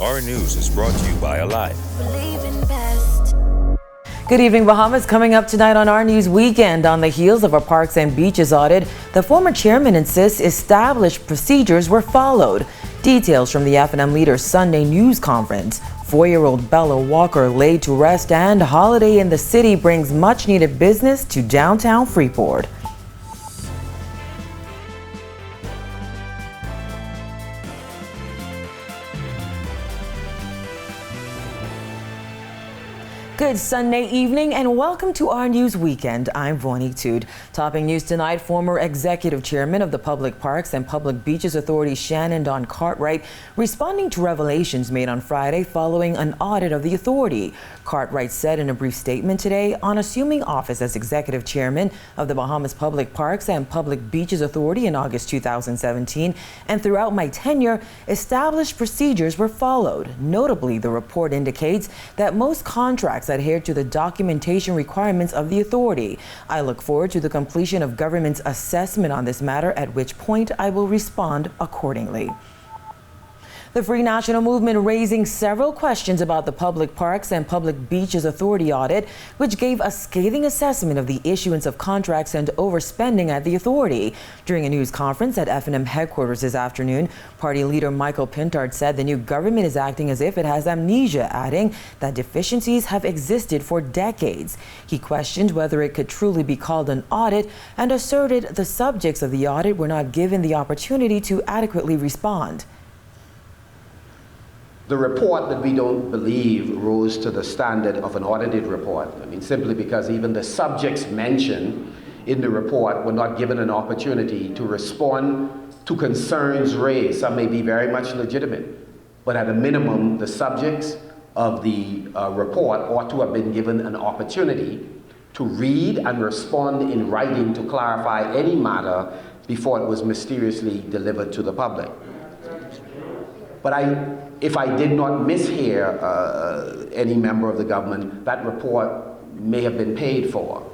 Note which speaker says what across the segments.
Speaker 1: Our News is brought to you by Alive.
Speaker 2: Good evening, Bahamas. Coming up tonight on Our News Weekend, on the heels of a Parks and Beaches audit, the former chairman insists established procedures were followed. Details from the F&M leader's Sunday news conference. 4-year-old Bella Walker laid to rest, and holiday in the city brings much-needed business to downtown Freeport. Good Sunday evening and welcome to Our News Weekend. I'm Vonique Tude. Topping news tonight, former executive chairman of the Public Parks and Public Beaches Authority, Shannon Don Cartwright, responding to revelations made on Friday following an audit of the authority. Cartwright said in a brief statement today, on assuming office as executive chairman of the Bahamas Public Parks and Public Beaches Authority in August 2017, and throughout my tenure, established procedures were followed. Notably, the report indicates that most contracts adhere to the documentation requirements of the authority. I look forward to the completion of government's assessment on this matter, at which point I will respond accordingly. The Free National Movement raising several questions about the Public Parks and Public Beaches Authority audit, which gave a scathing assessment of the issuance of contracts and overspending at the authority. During a news conference at F&M headquarters this afternoon, party leader Michael Pintard said the new government is acting as if it has amnesia, adding that deficiencies have existed for decades. He questioned whether it could truly be called an audit and asserted the subjects of the audit were not given the opportunity to adequately respond.
Speaker 3: The report that we don't believe rose to the standard of an audited report. I mean, simply because even the subjects mentioned in the report were not given an opportunity to respond to concerns raised. Some may be very much legitimate, but at a minimum, the subjects of the report ought to have been given an opportunity to read and respond in writing to clarify any matter before it was mysteriously delivered to the public. But if I did not mishear any member of the government, that report may have been paid for.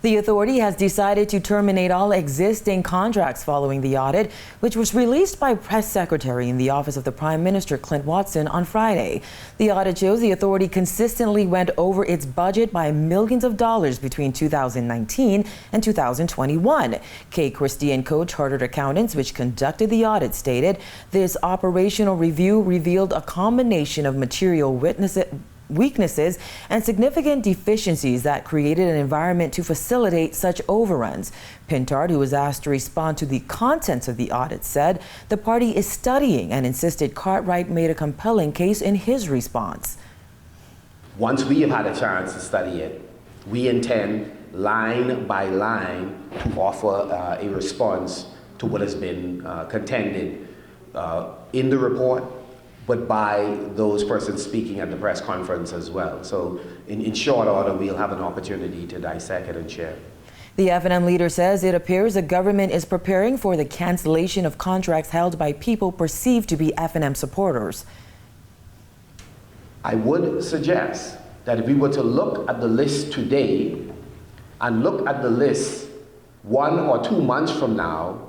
Speaker 2: The authority has decided to terminate all existing contracts following the audit, which was released by Press Secretary in the Office of the Prime Minister, Clint Watson, on Friday. The audit shows the authority consistently went over its budget by millions of dollars between 2019 and 2021. K. Christie & Co. Chartered Accountants, which conducted the audit, stated this operational review revealed a combination of material weaknesses and significant deficiencies that created an environment to facilitate such overruns. Pintard, who was asked to respond to the contents of the audit, said the party is studying and insisted Cartwright made a compelling case in his response.
Speaker 3: Once we have had a chance to study it, we intend line by line to offer a response to what has been contended in the report, but by those persons speaking at the press conference as well. So in short order, we'll have an opportunity to dissect it and share.
Speaker 2: The F&M leader says it appears the government is preparing for the cancellation of contracts held by people perceived to be F&M supporters.
Speaker 3: I would suggest that if we were to look at the list today and look at the list 1 or 2 months from now,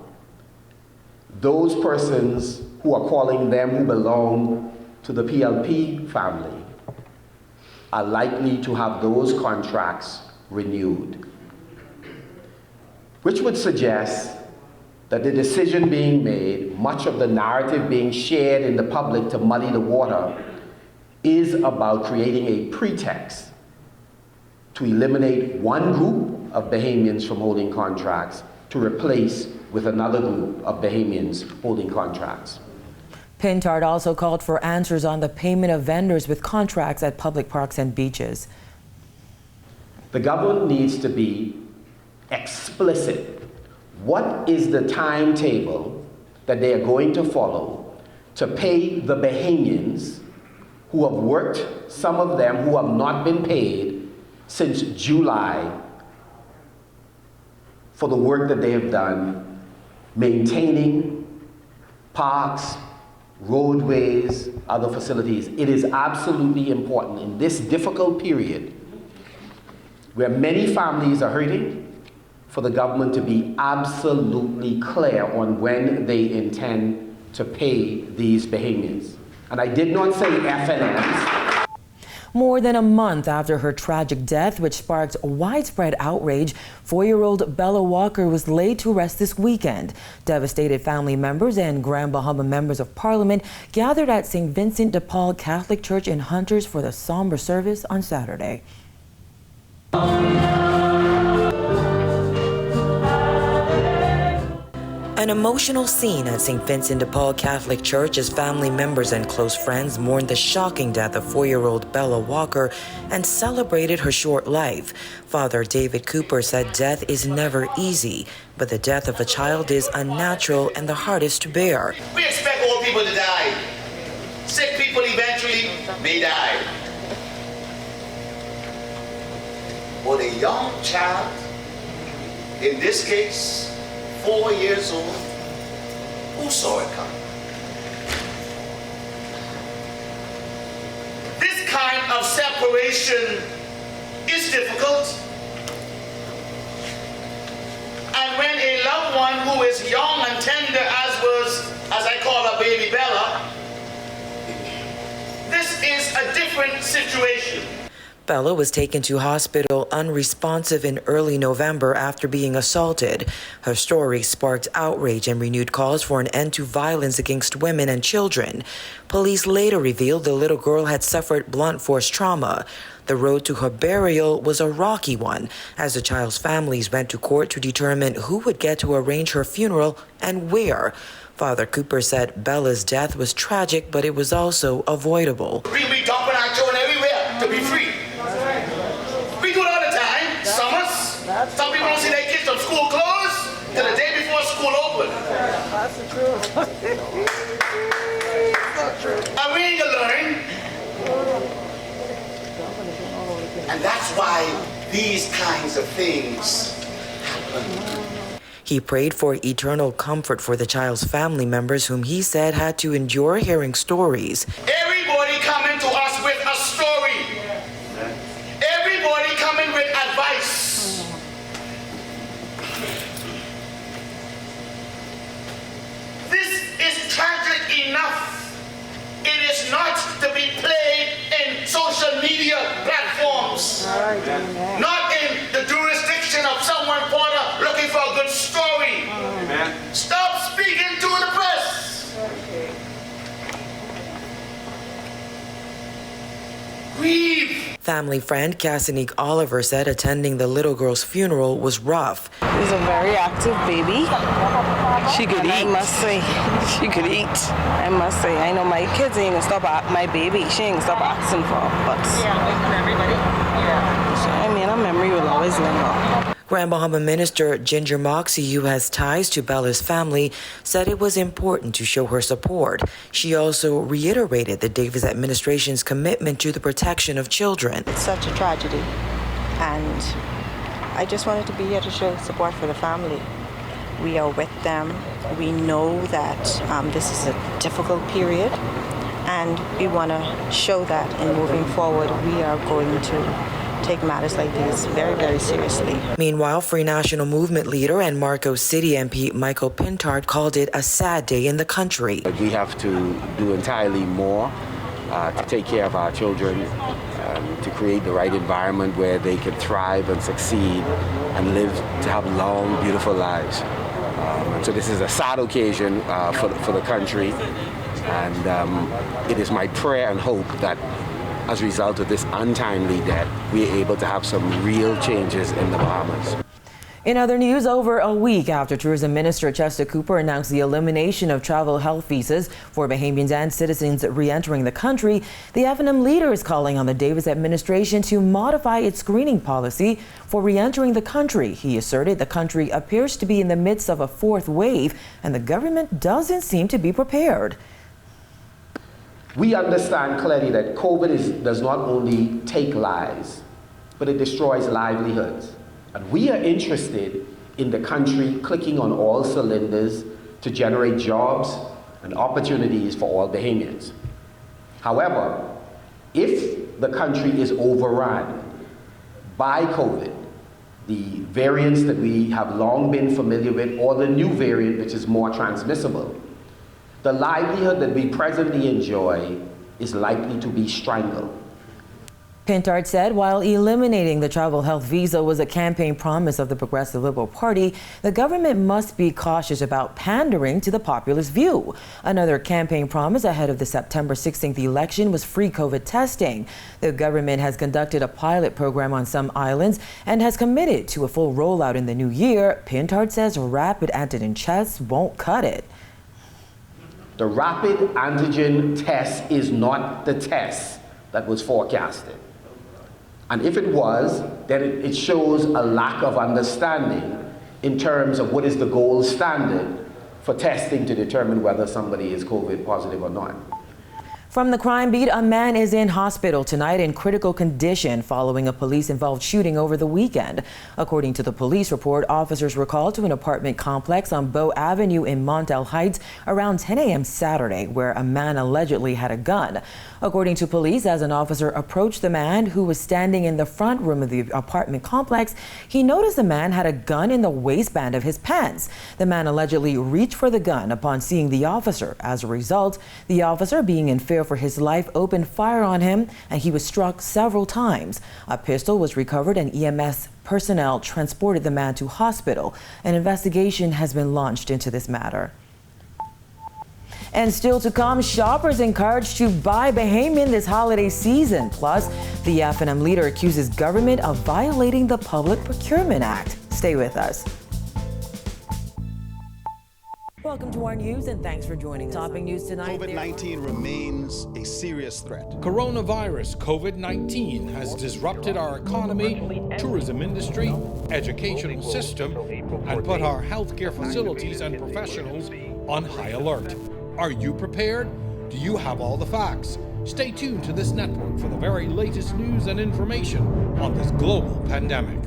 Speaker 3: those persons who are calling them who belong to the PLP family are likely to have those contracts renewed, which would suggest that the decision being made, much of the narrative being shared in the public to muddy the water, is about creating a pretext to eliminate one group of Bahamians from holding contracts to replace with another group of Bahamians holding contracts.
Speaker 2: Pintard also called for answers on the payment of vendors with contracts at public parks and beaches.
Speaker 3: The government needs to be explicit. What is the timetable that they are going to follow to pay the Bahamians who have worked, some of them who have not been paid since July, for the work that they have done maintaining parks, roadways, other facilities? It is absolutely important in this difficult period where many families are hurting for the government to be absolutely clear on when they intend to pay these Bahamians. And I did not say FNMs.
Speaker 2: More than a month after her tragic death, which sparked widespread outrage, 4-year-old Bella Walker was laid to rest this weekend. Devastated family members and Grand Bahama members of Parliament gathered at St. Vincent de Paul Catholic Church in Hunters for the somber service on Saturday. An emotional scene at St. Vincent de Paul Catholic Church as family members and close friends mourned the shocking death of 4-year-old Bella Walker and celebrated her short life. Father David Cooper said death is never easy, but the death of a child is unnatural and the hardest to bear.
Speaker 4: We expect old people to die. Sick people eventually may die. But a young child, in this case, 4 years old, who saw it coming? This kind of separation is difficult. And when a loved one who is young and tender, as I call her baby Bella, this is a different situation.
Speaker 2: Bella was taken to hospital unresponsive in early November after being assaulted. Her story sparked outrage and renewed calls for an end to violence against women and children. Police later revealed the little girl had suffered blunt force trauma. The road to her burial was a rocky one, as the child's families went to court to determine who would get to arrange her funeral and where. Father Cooper said Bella's death was tragic, but it was also avoidable.
Speaker 4: We be dumping our children everywhere to be free. We do it all the time. Summers. Some people don't see their kids from school closed till the day before school open.
Speaker 5: That's the truth.
Speaker 4: And we need to learn. And that's why these kinds of things happen.
Speaker 2: He prayed for eternal comfort for the child's family members, whom he said had to endure hearing stories.
Speaker 4: Everybody coming to us with a story. Everybody coming with advice. This is tragic enough. It is not to be played in social media platforms. Not in the jurisdiction of someone Porter looking for a good story. Stop speaking to the press. Grieve.
Speaker 2: Family friend Cassinique Oliver said attending the little girl's funeral was rough.
Speaker 5: She's a very active baby.
Speaker 6: She could eat.
Speaker 5: I must say,
Speaker 6: She could eat.
Speaker 5: I must say, I know my kids ain't gonna stop, my baby, she ain't gonna stop asking for, but I mean, her memory will always linger.
Speaker 2: Grand Bahama Minister Ginger Moxie, who has ties to Bella's family, said it was important to show her support. She also reiterated the Davis administration's commitment to the protection of children.
Speaker 7: It's such a tragedy, and I just wanted to be here to show support for the family. We are with them. We know that this is a difficult period, and we want to show that in moving forward, we are going to take matters like these very, very seriously.
Speaker 2: Meanwhile, Free National Movement leader and Marcos City MP Michael Pintard called it a sad day in the country.
Speaker 3: We have to do entirely more to take care of our children, to create the right environment where they can thrive and succeed and live to have long, beautiful lives. And so this is a sad occasion for the country, and it is my prayer and hope that as a result of this untimely death, we are able to have some real changes in the Bahamas.
Speaker 2: In other news, over a week after Tourism Minister Chester Cooper announced the elimination of travel health visas for Bahamians and citizens re-entering the country, the FNM leader is calling on the Davis administration to modify its screening policy for re-entering the country. He asserted the country appears to be in the midst of a fourth wave and the government doesn't seem to be prepared.
Speaker 3: We understand clearly that COVID does not only take lives, but it destroys livelihoods. And we are interested in the country clicking on all cylinders to generate jobs and opportunities for all Bahamians. However, if the country is overrun by COVID, the variants that we have long been familiar with, or the new variant which is more transmissible, the livelihood that we presently enjoy is likely to be strangled.
Speaker 2: Pintard said while eliminating the travel health visa was a campaign promise of the Progressive Liberal Party, the government must be cautious about pandering to the populist view. Another campaign promise ahead of the September 16th election was free COVID testing. The government has conducted a pilot program on some islands and has committed to a full rollout in the new year. Pintard says rapid antigen tests won't cut it.
Speaker 3: The rapid antigen test is not the test that was forecasted. And if it was, then it shows a lack of understanding in terms of what is the gold standard for testing to determine whether somebody is COVID positive or not.
Speaker 2: From the crime beat, a man is in hospital tonight in critical condition following a police-involved shooting over the weekend. According to the police report, officers were called to an apartment complex on Bow Avenue in Montel Heights around 10 a.m. Saturday, where a man allegedly had a gun. According to police, as an officer approached the man who was standing in the front room of the apartment complex, he noticed the man had a gun in the waistband of his pants. The man allegedly reached for the gun upon seeing the officer. As a result, the officer, being in fear for his life, opened fire on him and he was struck several times. A pistol was recovered and EMS personnel transported the man to hospital. An investigation has been launched into this matter. And still to come, shoppers encouraged to buy Bahamian this holiday season. Plus, the F&M leader accuses government of violating the Public Procurement Act. Stay with us. Welcome to our news and thanks for joining us. Topping news tonight.
Speaker 8: COVID-19 remains a serious threat.
Speaker 9: Coronavirus COVID-19 has disrupted our economy, tourism industry, educational system, and put our healthcare facilities and professionals on high alert. Are you prepared? Do you have all the facts? Stay tuned to this network for the very latest news and information on this global pandemic.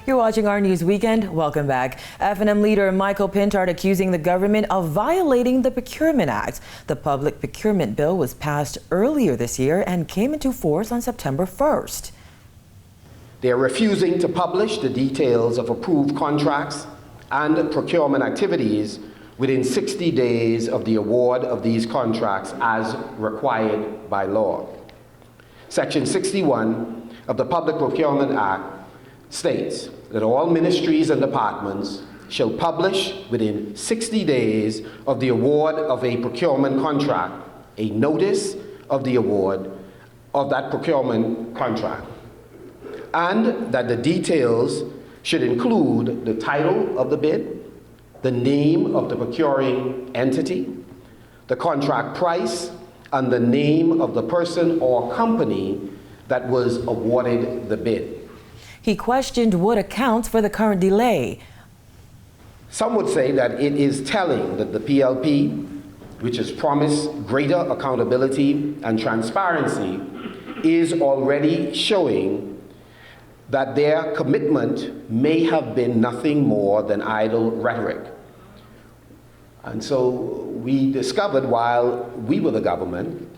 Speaker 2: You're watching Our News Weekend. Welcome back. F&M leader Michael Pintard accusing the government of violating the Procurement Act. The public procurement bill was passed earlier this year and came into force on September 1st.
Speaker 3: They're refusing to publish the details of approved contracts and procurement activities within 60 days of the award of these contracts as required by law. Section 61 of the Public Procurement Act states that all ministries and departments shall publish within 60 days of the award of a procurement contract a notice of the award of that procurement contract, and that the details should include the title of the bid, the name of the procuring entity, the contract price, and the name of the person or company that was awarded the bid.
Speaker 2: He questioned what accounts for the current delay.
Speaker 3: Some would say that it is telling that the PLP, which has promised greater accountability and transparency, is already showing that their commitment may have been nothing more than idle rhetoric. And so we discovered while we were the government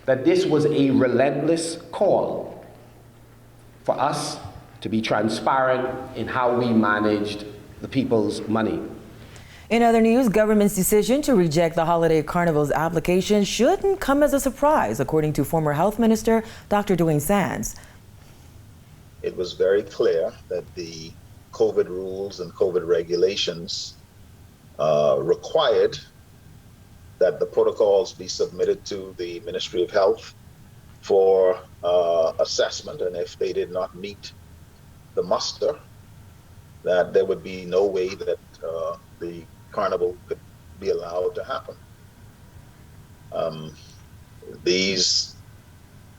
Speaker 3: that this was a relentless call for us to be transparent in how we managed the people's money.
Speaker 2: In other news, government's decision to reject the holiday Carnival's application shouldn't come as a surprise, according to former Health Minister Dr. Dwayne Sands.
Speaker 10: It was very clear that the COVID rules and COVID regulations required that the protocols be submitted to the Ministry of Health for assessment, and if they did not meet the muster, that there would be no way that the Carnival could be allowed to happen. These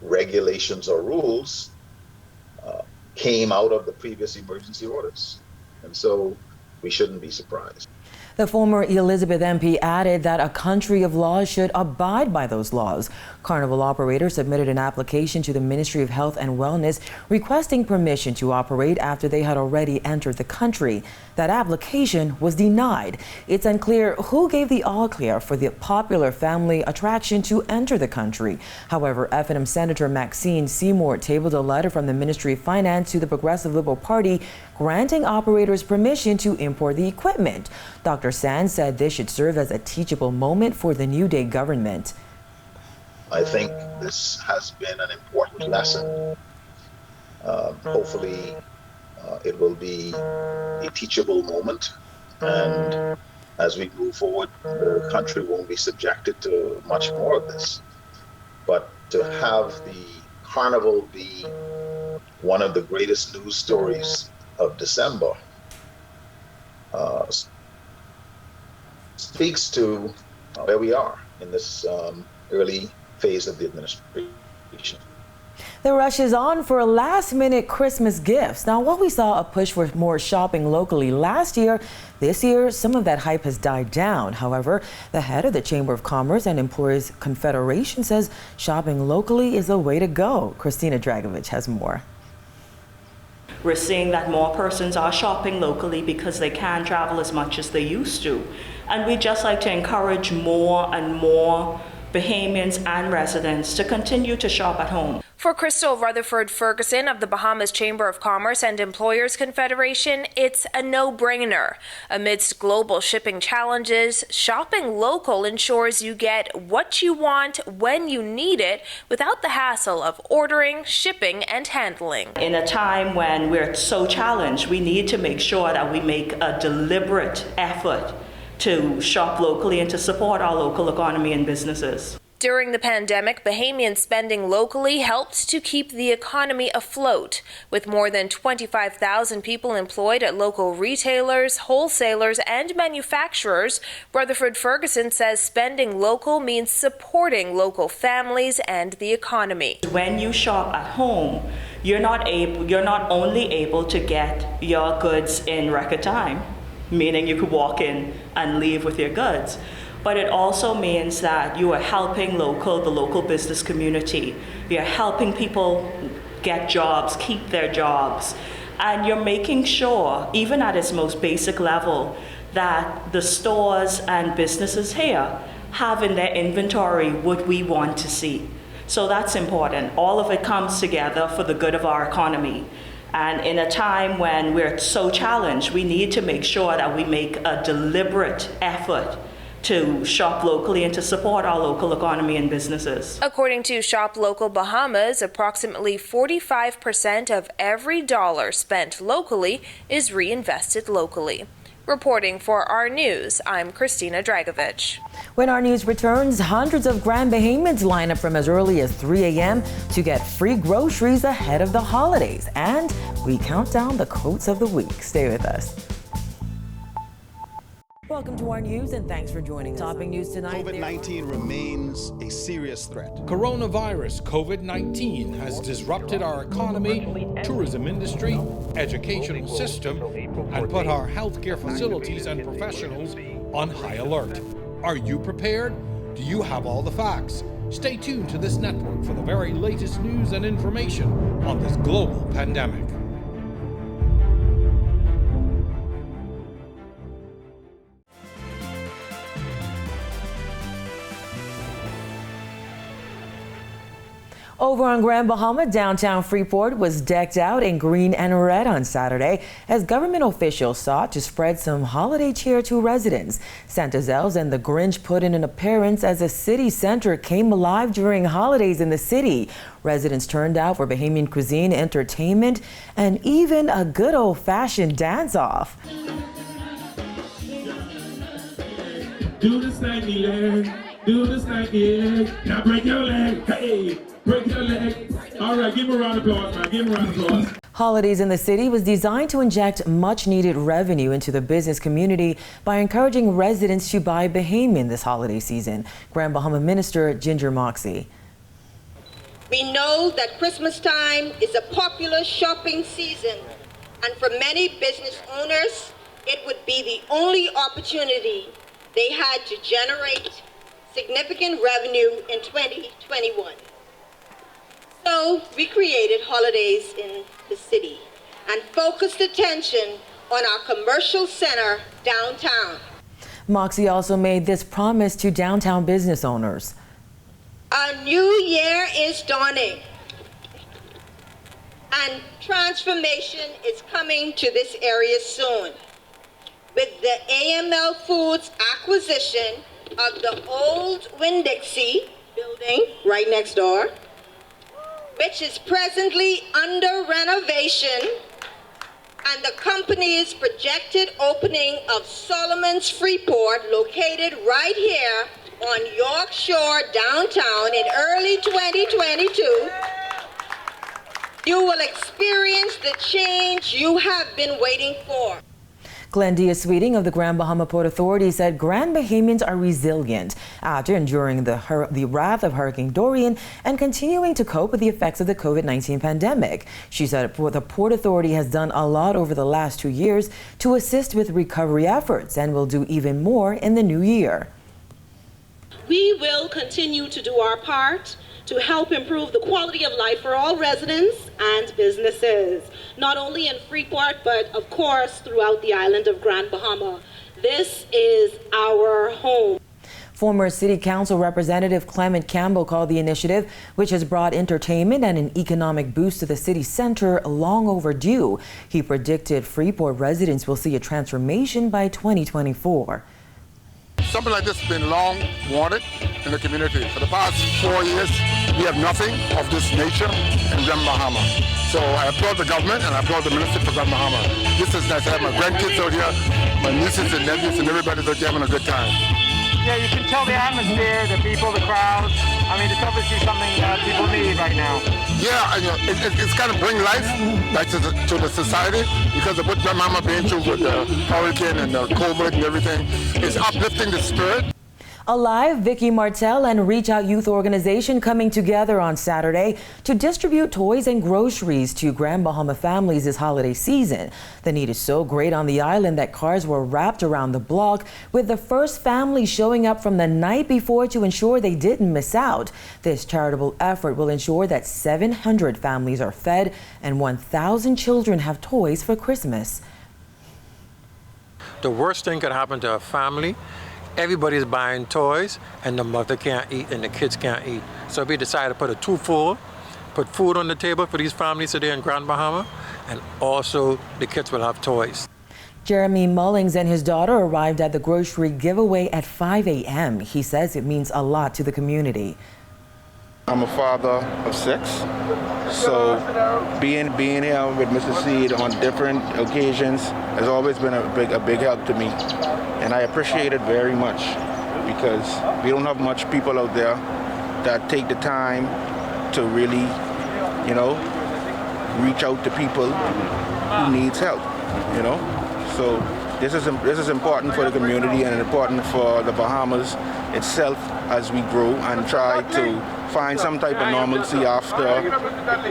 Speaker 10: regulations or rules came out of the previous emergency orders, and so we shouldn't be surprised.
Speaker 2: The former Elizabeth MP added that a country of laws should abide by those laws. Carnival operators submitted an application to the Ministry of Health and Wellness requesting permission to operate after they had already entered the country. That application was denied. It's unclear who gave the all-clear for the popular family attraction to enter the country. However, F&M Senator Maxine Seymour tabled a letter from the Ministry of Finance to the Progressive Liberal Party granting operators permission to import the equipment. Dr. Sands said this should serve as a teachable moment for the New Day government.
Speaker 10: I think this has been an important lesson. Hopefully, it will be a teachable moment, and as we move forward, the country won't be subjected to much more of this. But to have the Carnival be one of the greatest news stories of December speaks to where we are in this early phase of the administration.
Speaker 2: The rush is on for last-minute Christmas gifts. Now, while we saw a push for more shopping locally last year, this year, some of that hype has died down. However, the head of the Chamber of Commerce and Employers Confederation says shopping locally is the way to go. Christina Dragovich has more.
Speaker 11: We're seeing that more persons are shopping locally because they can't travel as much as they used to. And we'd just like to encourage more and more Bahamians and residents to continue to shop at home.
Speaker 12: For Crystal Rutherford Ferguson of the Bahamas Chamber of Commerce and Employers Confederation, it's a no-brainer. Amidst global shipping challenges, shopping local ensures you get what you want when you need it without the hassle of ordering, shipping, and handling.
Speaker 11: In a time when we're so challenged, we need to make sure that we make a deliberate effort to shop locally and to support our local economy and businesses.
Speaker 12: During the pandemic, Bahamian spending locally helped to keep the economy afloat. With more than 25,000 people employed at local retailers, wholesalers, and manufacturers, Rutherford Ferguson says spending local means supporting local families and the economy.
Speaker 11: When you shop at home, you're not only able to get your goods in record time, meaning you could walk in and leave with your goods. But it also means that you are helping the local business community. You're helping people get jobs, keep their jobs. And you're making sure, even at its most basic level, that the stores and businesses here have in their inventory what we want to see. So that's important. All of it comes together for the good of our economy. And in a time when we're so challenged, we need to make sure that we make a deliberate effort to shop locally and to support our local economy and businesses.
Speaker 12: According to Shop Local Bahamas, approximately 45% of every dollar spent locally is reinvested locally. Reporting for our news, I'm Christina Dragovich.
Speaker 2: When our news returns, hundreds of Grand Bahamians line up from as early as 3 a.m. to get free groceries ahead of the holidays. And we count down the quotes of the week. Stay with us. Welcome to our news and thanks for joining us. Topping news tonight.
Speaker 8: COVID-19 remains a serious threat.
Speaker 9: Coronavirus COVID-19 has disrupted our economy, tourism industry, educational system, and put our healthcare facilities and professionals on high alert. Are you prepared? Do you have all the facts? Stay tuned to this network for the very latest news and information on this global pandemic.
Speaker 2: Over on Grand Bahama, downtown Freeport was decked out in green and red on Saturday as government officials sought to spread some holiday cheer to residents. Santa's elves and the Grinch put in an appearance as the city center came alive during holidays in the city. Residents turned out for Bahamian cuisine, entertainment, and even a good old-fashioned dance-off.
Speaker 13: Do the stanky leg, do the stanky leg, now break your leg, hey! Break your leg. All right, give him a round of applause, man. Give him a round of applause.
Speaker 2: Holidays in the City was designed to inject much-needed revenue into the business community by encouraging residents to buy Bahamian this holiday season. Grand Bahama Minister Ginger Moxie.
Speaker 14: We know that Christmas time is a popular shopping season, and for many business owners, it would be the only opportunity they had to generate significant revenue in 2021. So we created holidays in the city and focused attention on our commercial center downtown.
Speaker 2: Moxie also made this promise to downtown business owners.
Speaker 14: A new year is dawning, and transformation is coming to this area soon. With the AML Foods acquisition of the old Winn-Dixie building right next door, which is presently under renovation, and the company's projected opening of Solomon's Freeport, located right here on York Shore downtown in early 2022, you will experience the change you have been waiting for.
Speaker 2: Glendia Sweeting of the Grand Bahama Port Authority said Grand Bahamians are resilient after enduring the wrath of Hurricane Dorian and continuing to cope with the effects of the COVID-19 pandemic. She said the Port Authority has done a lot over the last 2 years to assist with recovery efforts and will do even more in the new year.
Speaker 15: We will continue to do our part to help improve the quality of life for all residents and businesses, not only in Freeport, but of course throughout the island of Grand Bahama. This is our home.
Speaker 2: Former City Council Representative Clement Campbell called the initiative, which has brought entertainment and an economic boost to the city center, long overdue. He predicted Freeport residents will see a transformation by 2024.
Speaker 16: Something like this has been long wanted in the community. For the past 4 years, we have nothing of this nature in Grand Bahama. So I applaud the government and I applaud the Minister for Grand Bahama. This is nice. I have my grandkids out here, my nieces and nephews, and everybody's out here having a good time.
Speaker 17: Yeah, you can tell the atmosphere, the people, the crowds. I mean, it's obviously something that people need right now.
Speaker 16: Yeah, and, it's kind of bring life back to the society, because of what Grand Bahama being through with the hurricane and the COVID and everything. It's uplifting the spirit.
Speaker 2: Alive, Vicky Martel and Reach Out Youth Organization coming together on Saturday to distribute toys and groceries to Grand Bahama families this holiday season. The need is so great on the island that cars were wrapped around the block, with the first family showing up from the night before to ensure they didn't miss out. This charitable effort will ensure that 700 families are fed and 1,000 children have toys for Christmas.
Speaker 18: The worst thing could happen to a family. Everybody's buying toys and the mother can't eat and the kids can't eat. So we decided to put a twofold, put food on the table for these families today in Grand Bahama, and also the kids will have toys.
Speaker 2: Jeremy Mullings and his daughter arrived at the grocery giveaway at 5 a.m. He says it means a lot to the community.
Speaker 19: I'm a father of 6, so being here with Mr. Seed on different occasions has always been a big help to me, and I appreciate it very much, because we don't have much people out there that take the time to really, reach out to people who needs help, So this is important for the community and important for the Bahamas itself as we grow and try to find some type of normalcy after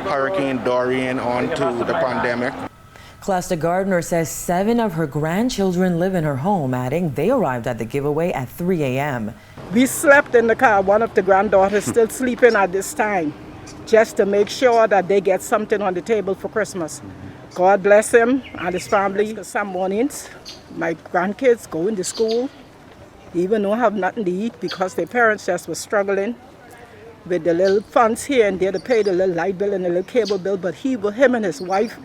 Speaker 19: Hurricane Dorian onto the pandemic.
Speaker 2: Cluster Gardner says 7 of her grandchildren live in her home, adding they arrived at the giveaway at 3 a.m.
Speaker 20: We slept in the car. One of the granddaughters still sleeping at this time, just to make sure that they get something on the table for Christmas. God bless him and his family. Some mornings, my grandkids go into school, even don't have nothing to eat because their parents just were struggling with the little funds here and there to pay the little light bill and the little cable bill. But him and his wife,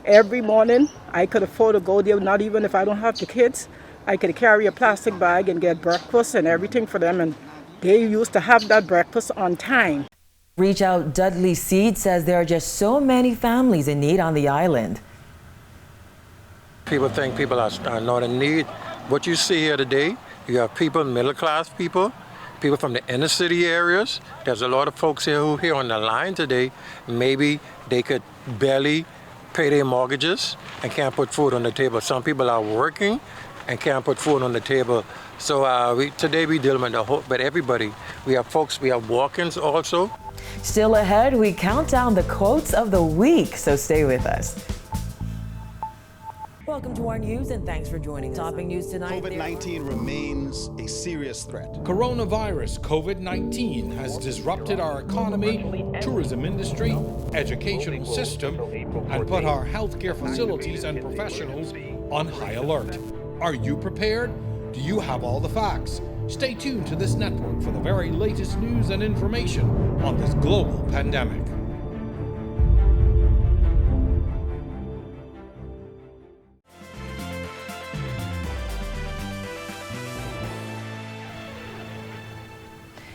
Speaker 20: every morning, I could afford to go there, not even if I don't have the kids. I could carry a plastic bag and get breakfast and everything for them, and they used to have that breakfast on time.
Speaker 2: Reach Out Dudley Seed says there are just so many families in need on the island.
Speaker 18: People think people are not in need. What you see here today, you have people, middle-class people, people from the inner city areas. There's a lot of folks here who are here on the line today. Maybe they could barely pay their mortgages and can't put food on the table. Some people are working and can't put food on the table. So today we deal with everybody. We have folks, we have walk-ins also.
Speaker 2: Still ahead, we count down the quotes of the week, so stay with us. Well, Welcome to our news and thanks for joining us. Topping news tonight.
Speaker 8: COVID-19 remains a serious threat.
Speaker 9: Coronavirus COVID-19 has disrupted our economy, tourism industry, educational system, and put our healthcare facilities and professionals on high alert. Are you prepared? Do you have all the facts? Stay tuned to this network for the very latest news and information on this global pandemic.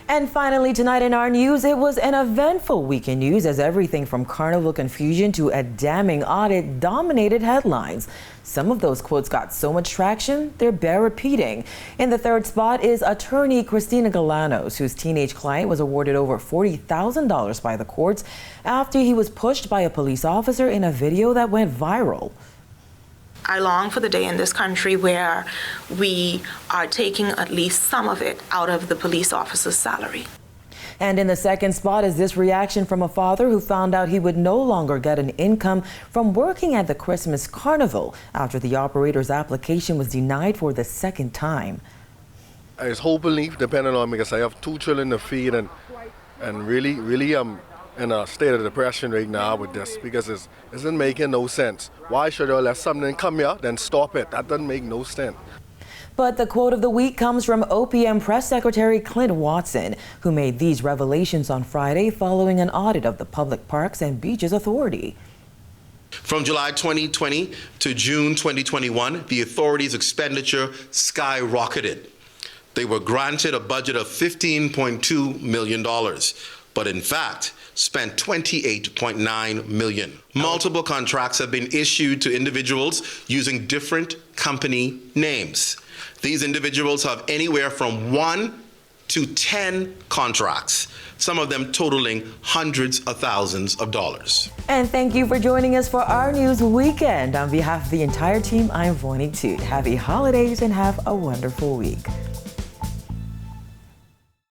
Speaker 2: And finally, tonight in our news, it was an eventful week in news as everything from Carnival confusion to a damning audit dominated headlines. Some of those quotes got so much traction, they're bear repeating. In the third spot is attorney Christina Galanos, whose teenage client was awarded over $40,000 by the courts after he was pushed by a police officer in a video that went viral.
Speaker 21: I long for the day in this country where we are taking at least some of it out of the police officer's salary.
Speaker 2: And in the second spot is this reaction from a father who found out he would no longer get an income from working at the Christmas Carnival after the operator's application was denied for the second time.
Speaker 22: It's whole belief depending on me because I have 2 children to feed and really in a state of depression right now with this because it isn't making no sense. Why should I let something come here, then stop it? That doesn't make no sense.
Speaker 2: But the quote of the week comes from OPM Press Secretary Clint Watson, who made these revelations on Friday following an audit of the Public Parks and Beaches Authority.
Speaker 23: From July 2020 to June 2021, the authority's expenditure skyrocketed. They were granted a budget of $15.2 million, but in fact, spent $28.9 million. Multiple contracts have been issued to individuals using different company names. These individuals have anywhere from 1 to 10 contracts, some of them totaling hundreds of thousands of dollars.
Speaker 2: And thank you for joining us for our news weekend. On behalf of the entire team, I'm Vonnie Toot. Happy holidays and have a wonderful week.